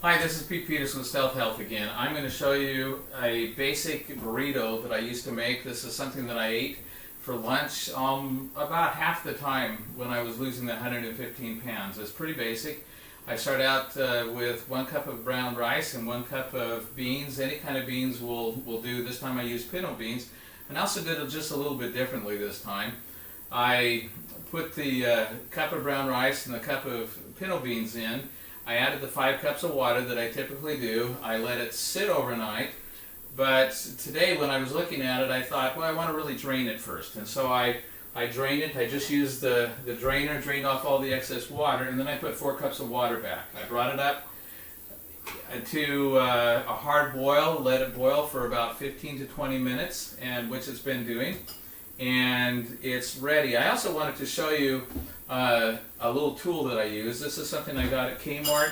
Hi, this is Pete Peters with Stealth Health again. I'm going to show you a basic burrito that I used to make. This is something that I ate for lunch about half the time when I was losing the 115 pounds. It's pretty basic. I start out with 1 cup of brown rice and 1 cup of beans. Any kind of beans will do. This time I used pinto beans, and I also did it just a little bit differently this time. I put the cup of brown rice and the cup of pinto beans in. I added the 5 cups of water that I typically do. I let it sit overnight, but today when I was looking at it, I thought, well, I want to really drain it first. And so I drained it. I just used the drainer, drained off all the excess water, and then I put 4 cups of water back. I brought it up to a hard boil, let it boil for about 15 to 20 minutes, and which it's been doing, and it's ready. I also wanted to show you a little tool that I use. This is something I got at Kmart.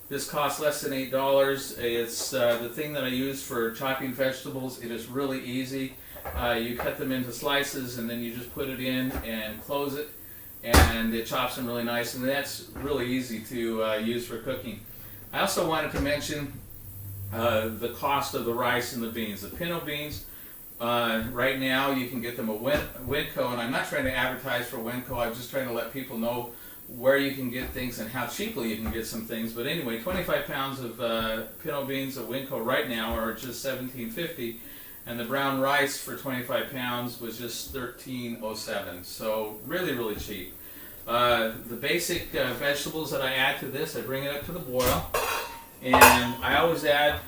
This costs less than $8. It's the thing that I use for chopping vegetables. It is really easy. You cut them into slices and then you just put it in and close it, and it chops them really nice, and that's really easy to use for cooking. I also wanted to mention the cost of the rice and the beans. The pinto beans, right now you can get them at Winco, and I'm not trying to advertise for Winco. I'm just trying to let people know where you can get things and how cheaply you can get some things. But anyway, 25 pounds of pinto beans at Winco right now are just $17.50, and the brown rice for 25 pounds was just $13.07. So really, really cheap. The basic vegetables that I add to this, I bring it up to the boil, and I always add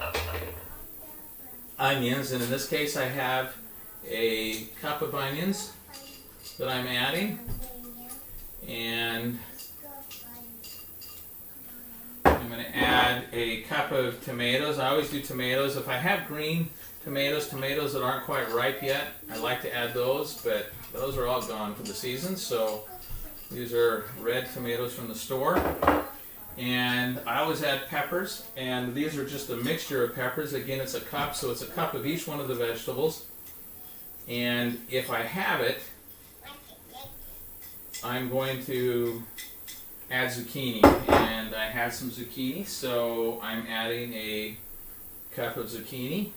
onions, and in this case I have a cup of onions that I'm adding, and I'm going to add a cup of tomatoes. I always do tomatoes. If I have green tomatoes that aren't quite ripe yet, I like to add those, but those are all gone for the season, so these are red tomatoes from the store. And I always add peppers, and these are just a mixture of peppers. Again, it's a cup, so it's a cup of each one of the vegetables. And if I have it, I'm going to add zucchini, and I have some zucchini, so I'm adding a cup of zucchini.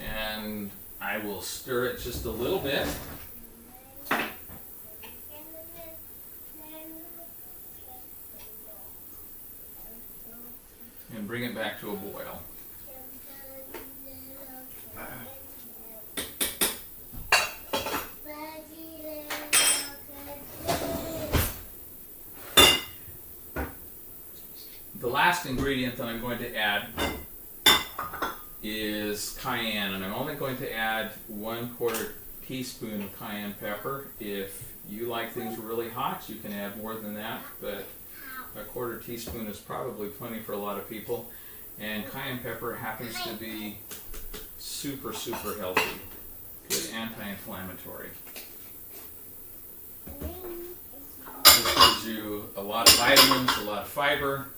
And I will stir it just a little bit. And bring it back to a boil. The last ingredient that I'm going to add is cayenne, and I'm only going to add 1/4 teaspoon of cayenne pepper. If you like things really hot, you can add more than that, but 1/4 teaspoon is probably plenty for a lot of people. And cayenne pepper happens to be super, super healthy, good anti-inflammatory. This gives you a lot of vitamins, a lot of fiber.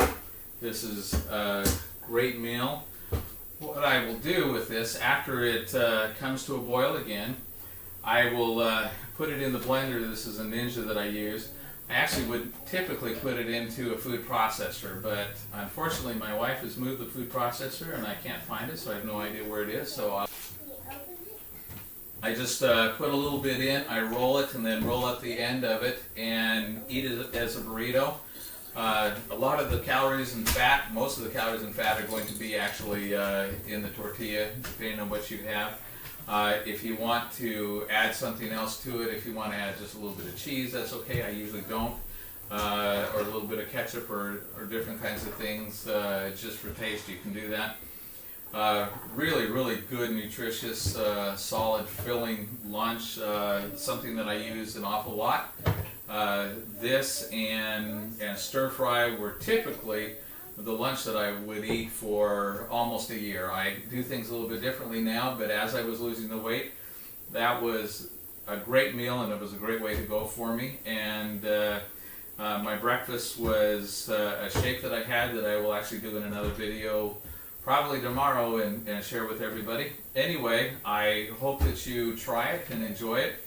This is a great meal. What I will do with this, after it comes to a boil again, I will put it in the blender. This is a Ninja that I use. I actually would typically put it into a food processor, but unfortunately my wife has moved the food processor and I can't find it, so I have no idea where it is. So I just put a little bit in, I roll it, and then roll up the end of it and eat it as a burrito. A lot of the calories and fat, most of the calories and fat are going to be actually in the tortilla, depending on what you have. If you want to add something else to it, if you want to add just a little bit of cheese, that's okay. I usually don't. Or a little bit of ketchup or different kinds of things, just for taste, you can do that. Really, really good, nutritious, solid, filling lunch, something that I use an awful lot. This and stir fry were typically the lunch that I would eat for almost a year. I do things a little bit differently now, but as I was losing the weight, that was a great meal, and it was a great way to go for me. And my breakfast was a shake that I had that I will actually do in another video probably tomorrow and share with everybody. Anyway, I hope that you try it and enjoy it.